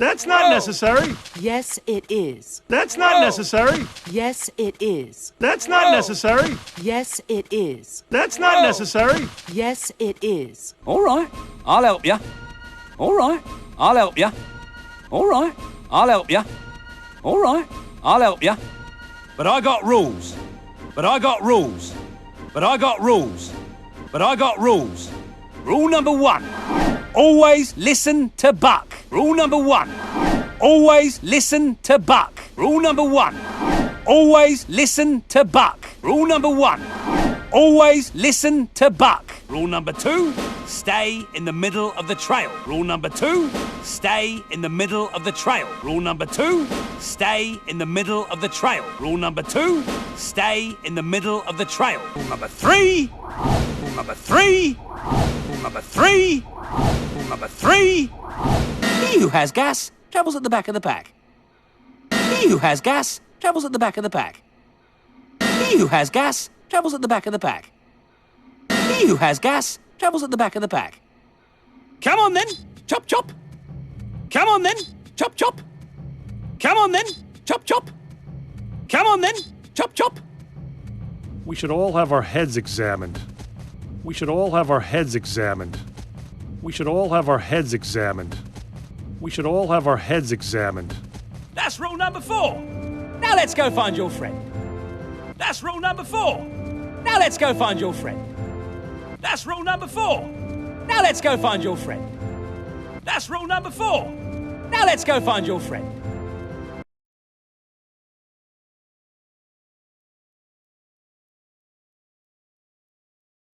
That's not necessary. Yes, it is. That's not necessary. Yes, it is. That's not necessary. Yes, it is. That's not necessary. Yes, it is. All right, I'll help you. All right, I'll help you. All right, I'll help you. All right, I'll help you. But I got rules. But I got rules. But I got rules. But I got rules. Rule number 1. Always listen to Buck. Rule number 1. Always listen to Buck. Rule number 1. Always listen to Buck. Rule number 1. Always listen to Buck. Rule number 2. Stay in the middle of the trail. Rule number 2. Stay in the middle of the trail. Rule number 2. Stay in the middle of the trail. Rule number 2. Stay in the middle of the trail. Rule number 3. Rule number 3. Rule number 3. Rule number 3. He who has gas travels at the back of the pack. He who has gas travels at the back of the pack. He who has gas travels at the back of the pack. He who has gas travels at the back of the pack. Come on then, chop chop. Come on then, chop chop. Come on then, chop chop. Come on then, chop chop. We should all have our heads examined. We should all have our heads examined. We should all have our heads examined. We should all have our heads examined. That's rule number 4. Now let's go find your friend. That's rule number 4. Now let's go find your friend. That's rule number 4. Now let's go find your friend. That's rule number 4. Now let's go find your friend.